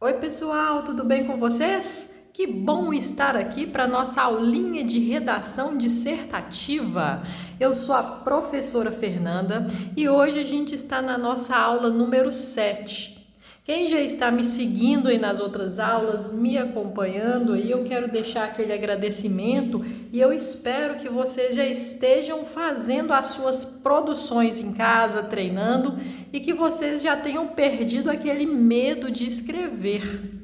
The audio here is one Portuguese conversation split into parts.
Oi pessoal, tudo bem com vocês? Que bom estar aqui para nossa aulinha de redação dissertativa. Eu sou a professora Fernanda e hoje a gente está na nossa aula número 7. Quem já está me seguindo aí nas outras aulas, me acompanhando aí, eu quero deixar aquele agradecimento e eu espero que vocês já estejam fazendo as suas produções em casa, treinando e que vocês já tenham perdido aquele medo de escrever.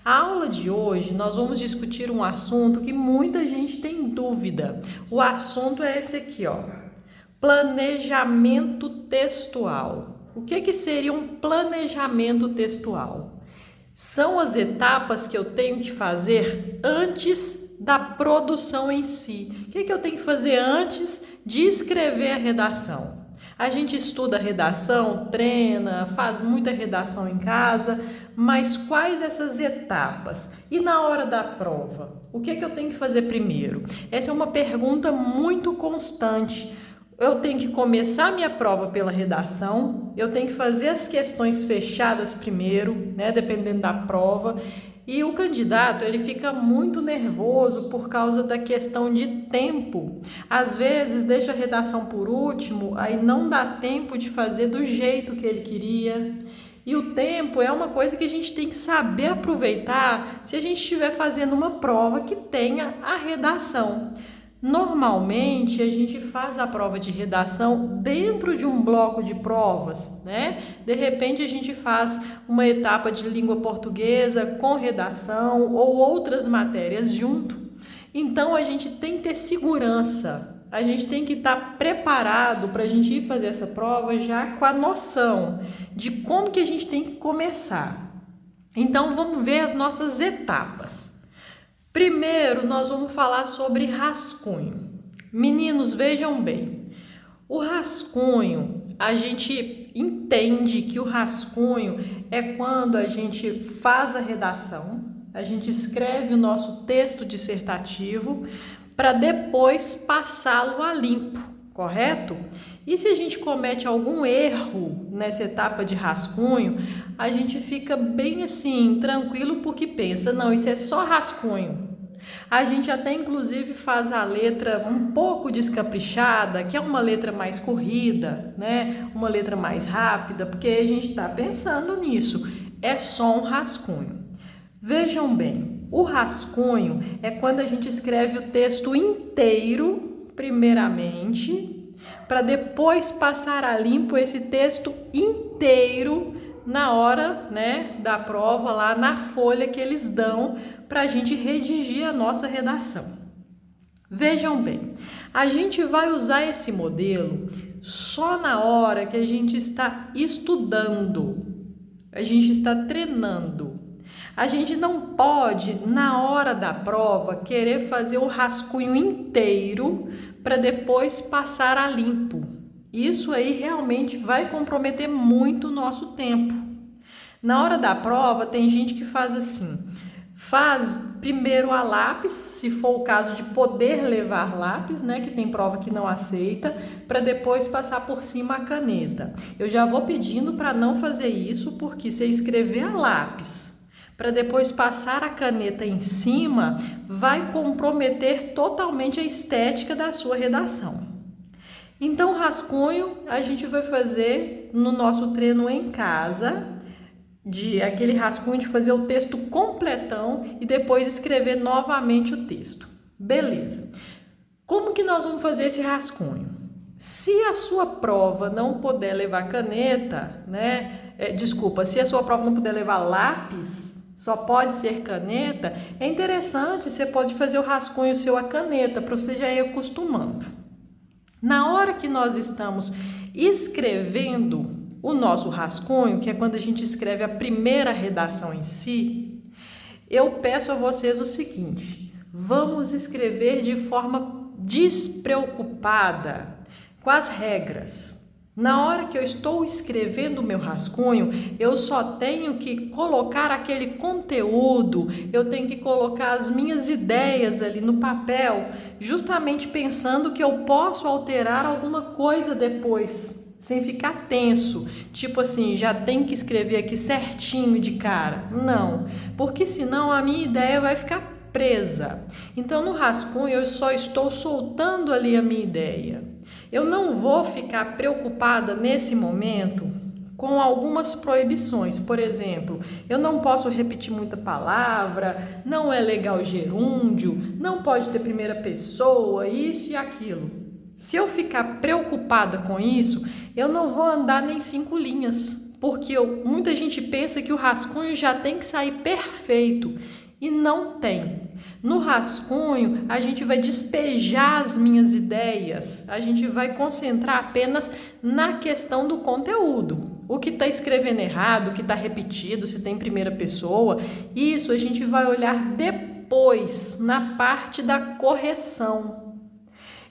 A aula de hoje nós vamos discutir um assunto que muita gente tem dúvida. O assunto é esse aqui, ó. Planejamento textual. O que seria um planejamento textual? São as etapas que eu tenho que fazer antes da produção em si. O que eu tenho que fazer antes de escrever a redação? A gente estuda redação, treina, faz muita redação em casa, mas quais essas etapas? E na hora da prova, o que eu tenho que fazer primeiro? Essa é uma pergunta muito constante. Eu tenho que começar minha prova pela redação, eu tenho que fazer as questões fechadas primeiro, né, dependendo da prova, e o candidato ele fica muito nervoso por causa da questão de tempo. Às vezes deixa a redação por último, aí não dá tempo de fazer do jeito que ele queria. E o tempo é uma coisa que a gente tem que saber aproveitar se a gente estiver fazendo uma prova que tenha a redação. Normalmente a gente faz a prova de redação dentro de um bloco de provas, né? De repente a gente faz uma etapa de língua portuguesa com redação ou outras matérias junto. Então a gente tem que ter segurança, a gente tem que estar preparado para a gente ir fazer essa prova já com a noção de como que a gente tem que começar. Então vamos ver as nossas etapas. Primeiro, nós vamos falar sobre rascunho. Meninos, vejam bem. O rascunho, a gente entende que o rascunho é quando a gente faz a redação, a gente escreve o nosso texto dissertativo para depois passá-lo a limpo, correto? E se a gente comete algum erro nessa etapa de rascunho, a gente fica bem assim, tranquilo, porque pensa, não, isso é só rascunho. A gente até inclusive faz a letra um pouco descaprichada, que é uma letra mais corrida, né? Uma letra mais rápida, porque a gente está pensando nisso. É só um rascunho. Vejam bem, o rascunho é quando a gente escreve o texto inteiro, primeiramente, para depois passar a limpo esse texto inteiro na hora, né, da prova, lá na folha que eles dão para a gente redigir a nossa redação. Vejam bem, a gente vai usar esse modelo só na hora que a gente está estudando, a gente está treinando. A gente não pode, na hora da prova, querer fazer o rascunho inteiro para depois passar a limpo. Isso aí realmente vai comprometer muito o nosso tempo. Na hora da prova, tem gente que faz assim, faz primeiro a lápis, se for o caso de poder levar lápis, né, que tem prova que não aceita, para depois passar por cima a caneta. Eu já vou pedindo para não fazer isso, porque se escrever a lápis para depois passar a caneta em cima, vai comprometer totalmente a estética da sua redação. Então, rascunho a gente vai fazer no nosso treino em casa, de aquele rascunho de fazer o texto completão e depois escrever novamente o texto. Beleza. Como que nós vamos fazer esse rascunho? Se a sua prova não puder levar caneta, né? Se a sua prova não puder levar lápis, só pode ser caneta, é interessante, você pode fazer o rascunho seu a caneta, para você já ir acostumando. Na hora que nós estamos escrevendo o nosso rascunho, que é quando a gente escreve a primeira redação em si, eu peço a vocês o seguinte, vamos escrever de forma despreocupada com as regras. Na hora que eu estou escrevendo o meu rascunho, eu só tenho que colocar aquele conteúdo, eu tenho que colocar as minhas ideias ali no papel, justamente pensando que eu posso alterar alguma coisa depois, sem ficar tenso, tipo assim, já tem que escrever aqui certinho de cara. Não, porque senão a minha ideia vai ficar presa. Então no rascunho eu só estou soltando ali a minha ideia. Eu não vou ficar preocupada nesse momento com algumas proibições. Por exemplo, eu não posso repetir muita palavra, não é legal gerúndio, não pode ter primeira pessoa, isso e aquilo. Se eu ficar preocupada com isso, eu não vou andar nem 5 linhas, porque muita gente pensa que o rascunho já tem que sair perfeito e não tem. No rascunho, a gente vai despejar as minhas ideias, a gente vai concentrar apenas na questão do conteúdo. O que está escrevendo errado, o que está repetido, se tem primeira pessoa, isso a gente vai olhar depois, na parte da correção.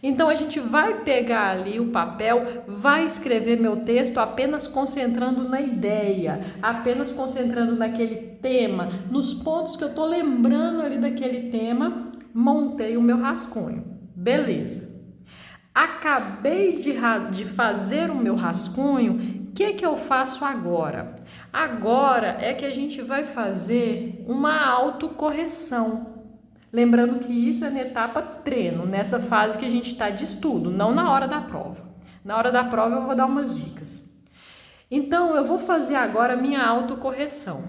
Então a gente vai pegar ali o papel, vai escrever meu texto apenas concentrando na ideia, apenas concentrando naquele tema, nos pontos que eu estou lembrando ali daquele tema, montei o meu rascunho. Beleza. Acabei de fazer o meu rascunho, o que eu faço agora? Agora é que a gente vai fazer uma autocorreção. Lembrando que isso é na etapa treino, nessa fase que a gente está de estudo, não na hora da prova. Na hora da prova eu vou dar umas dicas. Então, eu vou fazer agora a minha autocorreção.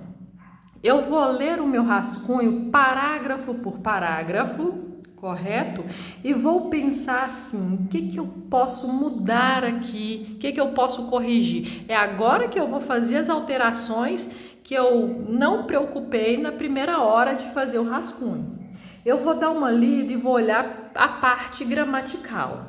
Eu vou ler o meu rascunho parágrafo por parágrafo, correto? E vou pensar assim, o que eu posso mudar aqui, o que eu posso corrigir? É agora que eu vou fazer as alterações que eu não preocupei na primeira hora de fazer o rascunho. Eu vou dar uma lida e vou olhar a parte gramatical.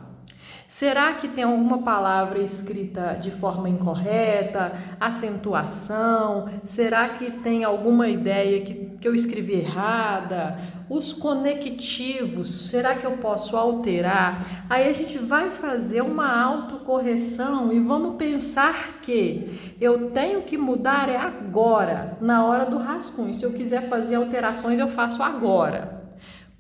Será que tem alguma palavra escrita de forma incorreta? Acentuação? Será que tem alguma ideia que eu escrevi errada? Os conectivos, será que eu posso alterar? Aí a gente vai fazer uma autocorreção e vamos pensar que eu tenho que mudar agora, na hora do rascunho. Se eu quiser fazer alterações, eu faço agora.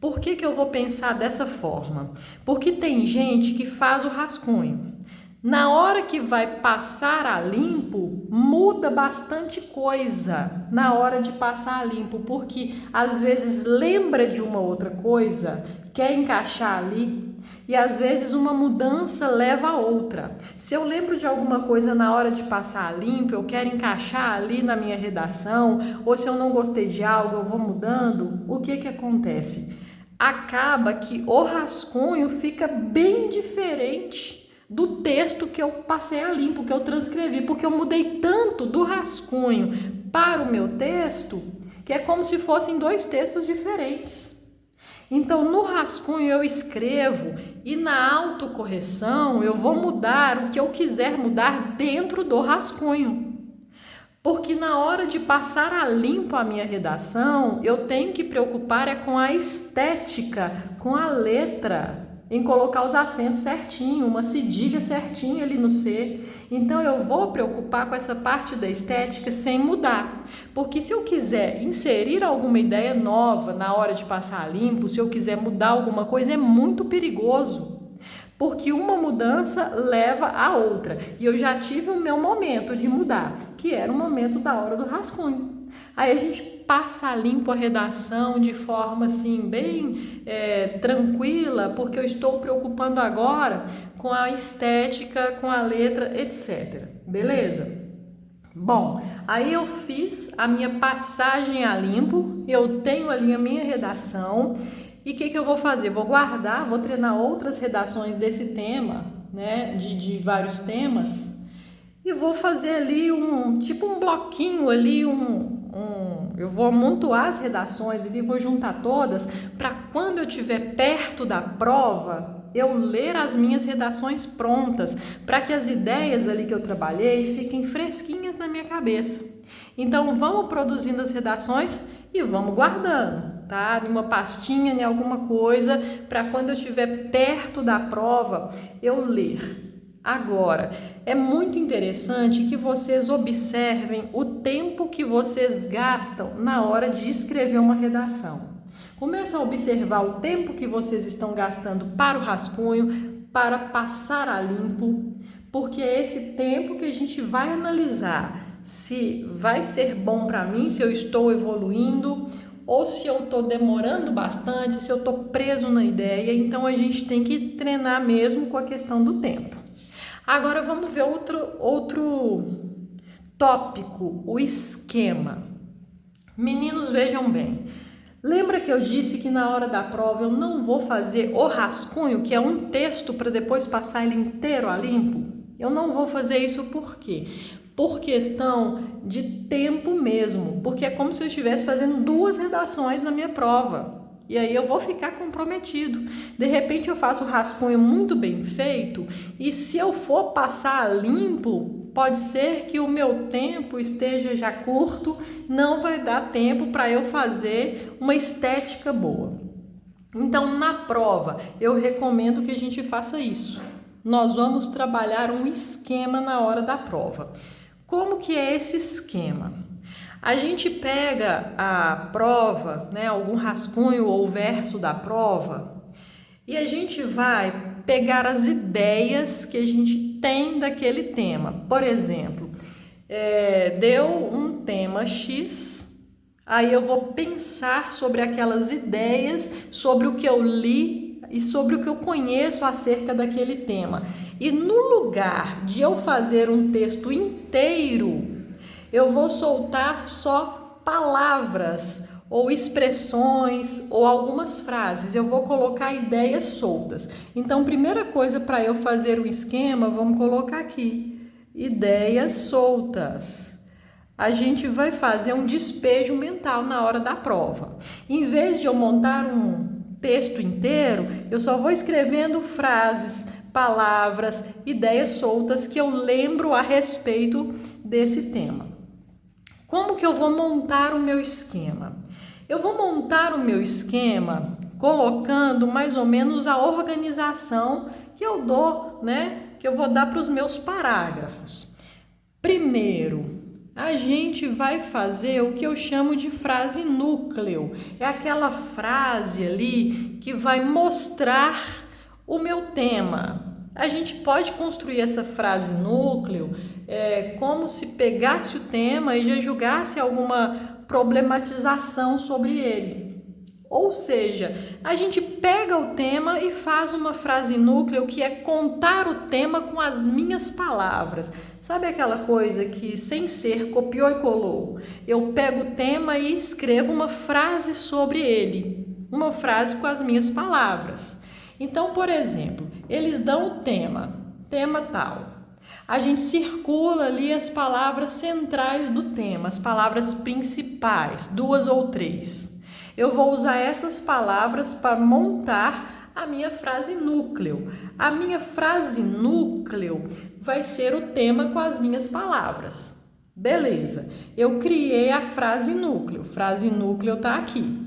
Por que eu vou pensar dessa forma? Porque tem gente que faz o rascunho. Na hora que vai passar a limpo, muda bastante coisa na hora de passar a limpo, porque às vezes lembra de uma outra coisa, quer encaixar ali, e às vezes uma mudança leva a outra. Se eu lembro de alguma coisa na hora de passar a limpo, eu quero encaixar ali na minha redação, ou se eu não gostei de algo, eu vou mudando, o que acontece? Acaba que o rascunho fica bem diferente do texto que eu passei a limpo, que eu transcrevi, porque eu mudei tanto do rascunho para o meu texto, que é como se fossem 2 textos diferentes. Então, no rascunho eu escrevo e na autocorreção eu vou mudar o que eu quiser mudar dentro do rascunho. Porque na hora de passar a limpo a minha redação, eu tenho que preocupar com a estética, com a letra, em colocar os acentos certinho, uma cedilha certinha ali no C. Então eu vou preocupar com essa parte da estética sem mudar. Porque se eu quiser inserir alguma ideia nova na hora de passar a limpo, se eu quiser mudar alguma coisa, é muito perigoso. Porque uma mudança leva a outra. E eu já tive o meu momento de mudar, que era o momento da hora do rascunho. Aí a gente passa a limpo a redação de forma assim, bem tranquila, porque eu estou preocupando agora com a estética, com a letra, etc. Beleza? Bom, aí eu fiz a minha passagem a limpo, eu tenho ali a minha redação. E o que eu vou fazer? Vou guardar, vou treinar outras redações desse tema, né, de vários temas, e vou fazer ali tipo um bloquinho ali, eu vou amontoar as redações ali, vou juntar todas, para quando eu estiver perto da prova, eu ler as minhas redações prontas, para que as ideias ali que eu trabalhei fiquem fresquinhas na minha cabeça. Então, vamos produzindo as redações e vamos guardando, tá? Em uma pastinha, em alguma coisa, para quando eu estiver perto da prova, eu ler. Agora, é muito interessante que vocês observem o tempo que vocês gastam na hora de escrever uma redação. Começa a observar o tempo que vocês estão gastando para o rascunho, para passar a limpo, porque é esse tempo que a gente vai analisar se vai ser bom para mim, se eu estou evoluindo ou se eu estou demorando bastante, se eu estou preso na ideia. Então a gente tem que treinar mesmo com a questão do tempo. Agora vamos ver outro tópico, o esquema. Meninos, vejam bem. Lembra que eu disse que na hora da prova eu não vou fazer o rascunho, que é um texto para depois passar ele inteiro a limpo? Eu não vou fazer isso por quê? Por questão de tempo mesmo, porque é como se eu estivesse fazendo 2 redações na minha prova. E aí eu vou ficar comprometido. De repente eu faço o rascunho muito bem feito e se eu for passar limpo, pode ser que o meu tempo esteja já curto, não vai dar tempo para eu fazer uma estética boa. Então, na prova, eu recomendo que a gente faça isso. Nós vamos trabalhar um esquema na hora da prova. Como que é esse esquema? A gente pega a prova, né, algum rascunho ou verso da prova, e a gente vai pegar as ideias que a gente tem daquele tema. Por exemplo, deu um tema X, aí eu vou pensar sobre aquelas ideias, sobre o que eu li e sobre o que eu conheço acerca daquele tema. E no lugar de eu fazer um texto inteiro, eu vou soltar só palavras ou expressões ou algumas frases. Eu vou colocar ideias soltas. Então, primeira coisa para eu fazer o esquema, vamos colocar aqui, ideias soltas. A gente vai fazer um despejo mental na hora da prova. Em vez de eu montar um texto inteiro, eu só vou escrevendo frases, palavras, ideias soltas que eu lembro a respeito desse tema. Como que eu vou montar o meu esquema? Eu vou montar o meu esquema colocando mais ou menos a organização que eu dou, né? Que eu vou dar para os meus parágrafos. Primeiro, a gente vai fazer o que eu chamo de frase núcleo. É aquela frase ali que vai mostrar o meu tema. A gente pode construir essa frase núcleo como se pegasse o tema e já julgasse alguma problematização sobre ele. Ou seja, a gente pega o tema e faz uma frase núcleo que é contar o tema com as minhas palavras. Sabe aquela coisa que, sem ser copiou e colou? Eu pego o tema e escrevo uma frase sobre ele, uma frase com as minhas palavras. Então, por exemplo, eles dão o tema tal. A gente circula ali as palavras centrais do tema, as palavras principais, 2 ou 3. Eu vou usar essas palavras para montar a minha frase núcleo. A minha frase núcleo vai ser o tema com as minhas palavras. Beleza, eu criei a frase núcleo. Frase núcleo está aqui.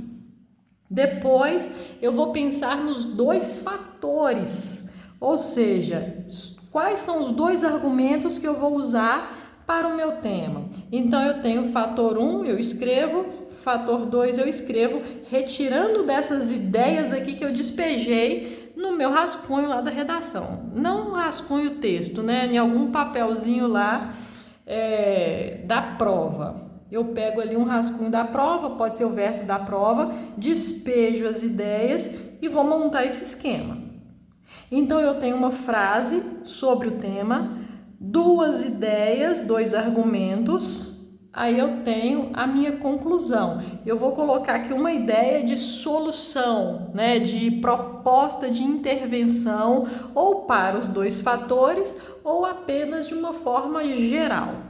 Depois eu vou pensar nos 2 fatores, ou seja, quais são os 2 argumentos que eu vou usar para o meu tema. Então eu tenho fator 1, eu escrevo, fator 2 eu escrevo, retirando dessas ideias aqui que eu despejei no meu rascunho lá da redação. Não rascunho texto, né? Em algum papelzinho lá da prova. Eu pego ali um rascunho da prova, pode ser o verso da prova, despejo as ideias e vou montar esse esquema. Então, eu tenho uma frase sobre o tema, 2 ideias, 2 argumentos, aí eu tenho a minha conclusão. Eu vou colocar aqui uma ideia de solução, né, de proposta de intervenção, ou para os 2 fatores, ou apenas de uma forma geral.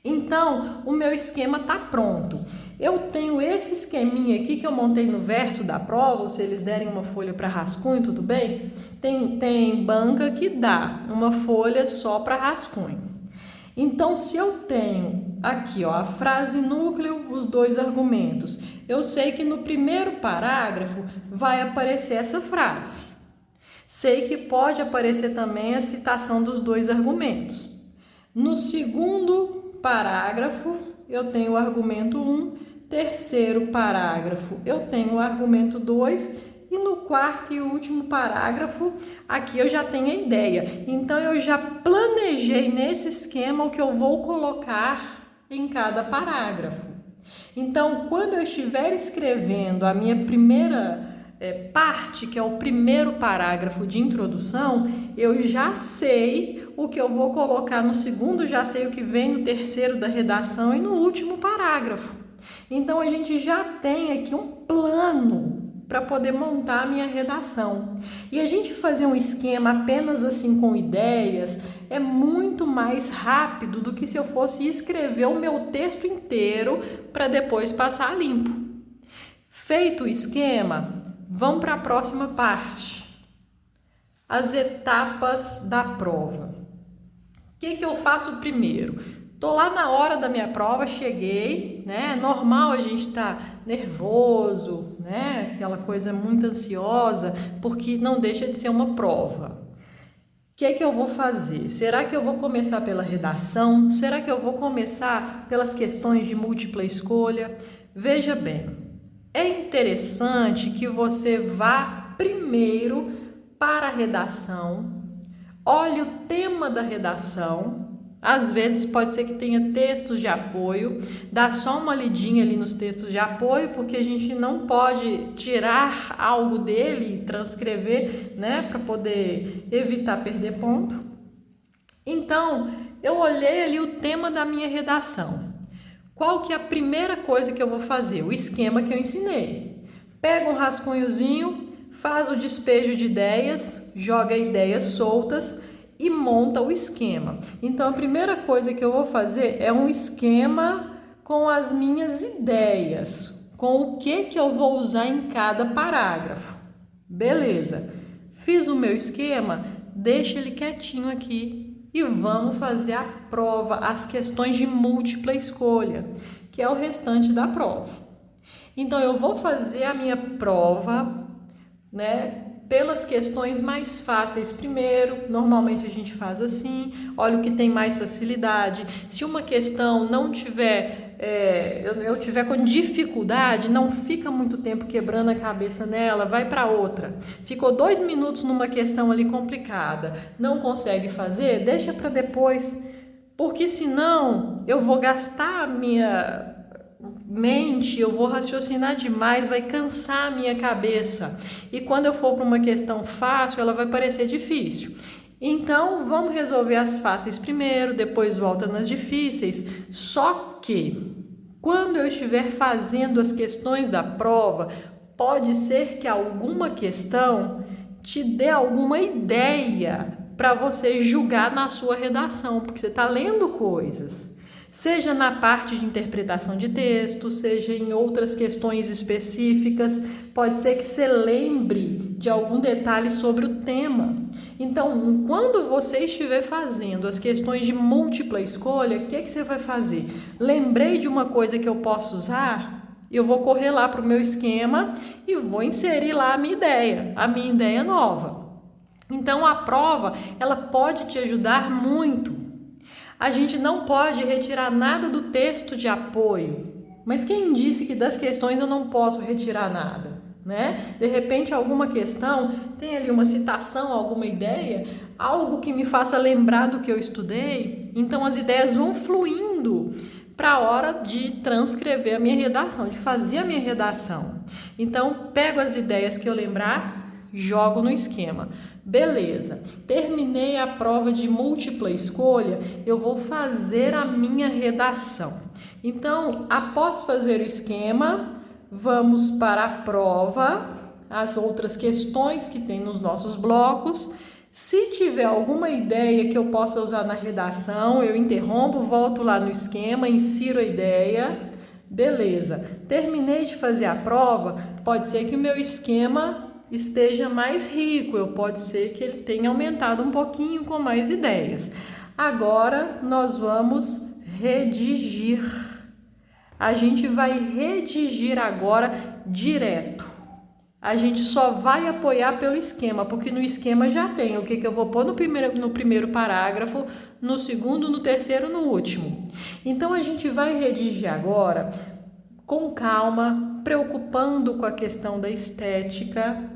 Então, o meu esquema está pronto. Eu tenho esse esqueminha aqui que eu montei no verso da prova, ou se eles derem uma folha para rascunho, tudo bem? Tem banca que dá uma folha só para rascunho. Então, se eu tenho aqui a frase núcleo, os 2 argumentos, eu sei que no primeiro parágrafo vai aparecer essa frase. Sei que pode aparecer também a citação dos 2 argumentos. No segundo parágrafo, eu tenho o argumento 1, terceiro parágrafo, eu tenho o argumento 2 E no quarto e último parágrafo, aqui eu já tenho a ideia. Então, eu já planejei nesse esquema o que eu vou colocar em cada parágrafo. Então, quando eu estiver escrevendo a minha primeira parte, que é o primeiro parágrafo de introdução, eu já sei o que eu vou colocar no segundo, já sei o que vem no terceiro da redação e no último parágrafo. Então, a gente já tem aqui um plano para poder montar a minha redação. E a gente fazer um esquema apenas assim com ideias é muito mais rápido do que se eu fosse escrever o meu texto inteiro para depois passar limpo. Feito o esquema, vamos para a próxima parte. As etapas da prova. O que eu faço primeiro? Tô lá na hora da minha prova, cheguei, né? Normal a gente tá nervoso, né? Aquela coisa muito ansiosa, porque não deixa de ser uma prova. O que eu vou fazer? Será que eu vou começar pela redação? Será que eu vou começar pelas questões de múltipla escolha? Veja bem, é interessante que você vá primeiro para a redação, olhe o tema da redação. Às vezes pode ser que tenha textos de apoio, dá só uma lidinha ali nos textos de apoio, porque a gente não pode tirar algo dele e transcrever, né, para poder evitar perder ponto. Então, eu olhei ali o tema da minha redação. Qual que é a primeira coisa que eu vou fazer? O esquema que eu ensinei. Pega um rascunhozinho, faz o despejo de ideias, joga ideias soltas e monta o esquema. Então, a primeira coisa que eu vou fazer é um esquema com as minhas ideias, com o que eu vou usar em cada parágrafo. Beleza, fiz o meu esquema, deixa ele quietinho aqui e vamos fazer a prova, as questões de múltipla escolha, que é o restante da prova. Então, eu vou fazer a minha prova, né, pelas questões mais fáceis primeiro. Normalmente a gente faz assim, olha o que tem mais facilidade. Se uma questão não tiver, eu tiver com dificuldade, não fica muito tempo quebrando a cabeça nela, vai para outra. Ficou 2 minutos numa questão ali complicada, não consegue fazer, deixa para depois, porque senão eu vou gastar a minha mente, eu vou raciocinar demais, vai cansar a minha cabeça. E quando eu for para uma questão fácil, ela vai parecer difícil. Então, vamos resolver as fáceis primeiro, depois volta nas difíceis. Só que, quando eu estiver fazendo as questões da prova, pode ser que alguma questão te dê alguma ideia para você julgar na sua redação, porque você está lendo coisas. Seja na parte de interpretação de texto, seja em outras questões específicas, pode ser que você lembre de algum detalhe sobre o tema. Então, quando você estiver fazendo as questões de múltipla escolha, o que você vai fazer? Lembrei de uma coisa que eu posso usar? Eu vou correr lá para o meu esquema e vou inserir lá a minha ideia nova. Então, a prova, ela pode te ajudar muito. A gente não pode retirar nada do texto de apoio, mas quem disse que das questões eu não posso retirar nada, né? De repente, alguma questão tem ali uma citação, alguma ideia, algo que me faça lembrar do que eu estudei, então as ideias vão fluindo para a hora de transcrever a minha redação, de fazer a minha redação. Então, pego as ideias que eu lembrar, jogo no esquema. Beleza, terminei a prova de múltipla escolha, eu vou fazer a minha redação. Então, após fazer o esquema, vamos para a prova, as outras questões que tem nos nossos blocos. Se tiver alguma ideia que eu possa usar na redação, eu interrompo, volto lá no esquema, insiro a ideia. Beleza, terminei de fazer a prova, pode ser que o meu esquema esteja mais rico, pode ser que ele tenha aumentado um pouquinho com mais ideias. Agora nós vamos redigir. A gente vai redigir agora direto. A gente só vai apoiar pelo esquema, porque no esquema já tem o que eu vou pôr no primeiro parágrafo, no segundo, no terceiro, no último. Então, a gente vai redigir agora com calma, preocupando com a questão da estética,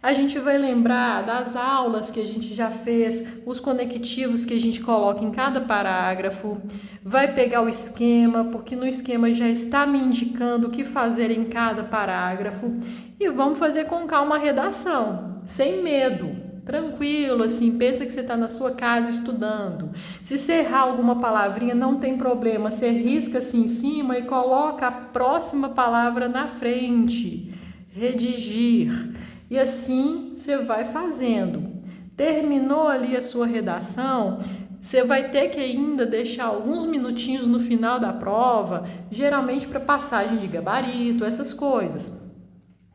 A gente vai lembrar das aulas que a gente já fez, os conectivos que a gente coloca em cada parágrafo, vai pegar o esquema, porque no esquema já está me indicando o que fazer em cada parágrafo e vamos fazer com calma a redação, sem medo. Tranquilo, assim, pensa que você está na sua casa estudando. Se você errar alguma palavrinha, não tem problema, você risca assim em cima e coloca a próxima palavra na frente. Redigir. E assim você vai fazendo. Terminou ali a sua redação, você vai ter que ainda deixar alguns minutinhos no final da prova, geralmente para passagem de gabarito, essas coisas.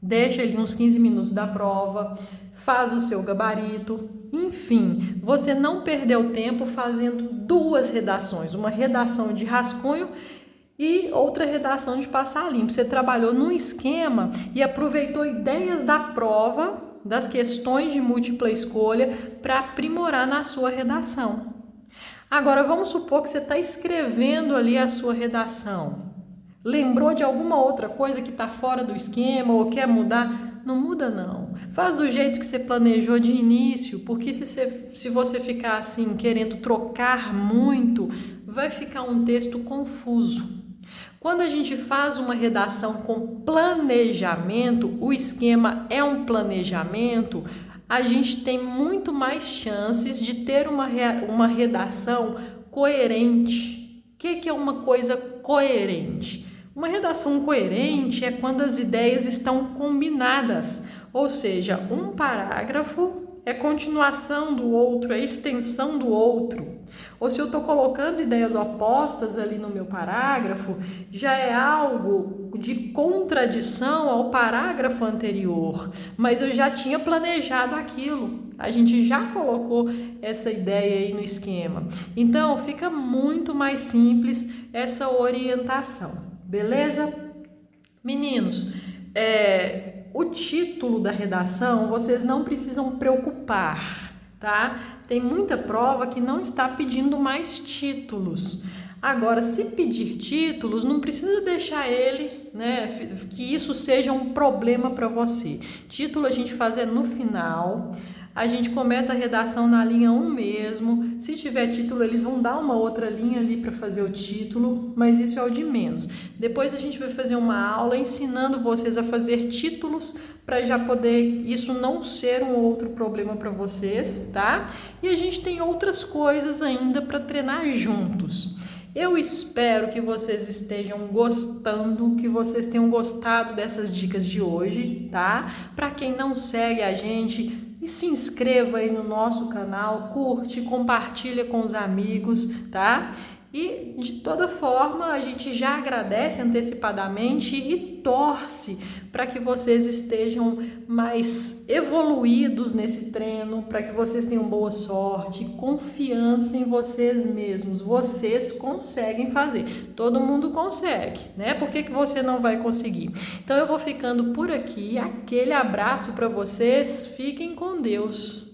Deixa ali uns 15 minutos da prova, faz o seu gabarito, enfim, você não perdeu tempo fazendo duas redações, uma redação de rascunho e outra redação de passar limpo. Você trabalhou num esquema e aproveitou ideias da prova, das questões de múltipla escolha, para aprimorar na sua redação. Agora, vamos supor que você está escrevendo ali a sua redação. Lembrou de alguma outra coisa que está fora do esquema ou quer mudar? Não muda não. Faz do jeito que você planejou de início, porque se você ficar assim querendo trocar muito, vai ficar um texto confuso. Quando a gente faz uma redação com planejamento, o esquema é um planejamento, a gente tem muito mais chances de ter uma redação coerente. O que é uma coisa coerente? Uma redação coerente é quando as ideias estão combinadas, ou seja, um parágrafo é continuação do outro, é extensão do outro. Ou se eu estou colocando ideias opostas ali no meu parágrafo, já é algo de contradição ao parágrafo anterior, mas eu já tinha planejado aquilo. A gente já colocou essa ideia aí no esquema. Então, fica muito mais simples essa orientação. Beleza? Meninos, o título da redação vocês não precisam preocupar, tá? Tem muita prova que não está pedindo mais títulos. Agora, se pedir títulos, não precisa deixar ele, né, que isso seja um problema para você. Título a gente faz no final. A gente começa a redação na linha 1 mesmo. Se tiver título, eles vão dar uma outra linha ali para fazer o título, mas isso é o de menos. Depois a gente vai fazer uma aula ensinando vocês a fazer títulos para já poder isso não ser um outro problema para vocês, tá? E a gente tem outras coisas ainda para treinar juntos. Eu espero que vocês estejam gostando, que vocês tenham gostado dessas dicas de hoje, tá? Para quem não segue a gente, e se inscreva aí no nosso canal, curte, compartilha com os amigos, tá? E de toda forma a gente já agradece antecipadamente e torce para que vocês estejam mais evoluídos nesse treino, para que vocês tenham boa sorte, confiança em vocês mesmos. Vocês conseguem fazer, todo mundo consegue, né? Por que você não vai conseguir? Então eu vou ficando por aqui, aquele abraço para vocês, fiquem com Deus.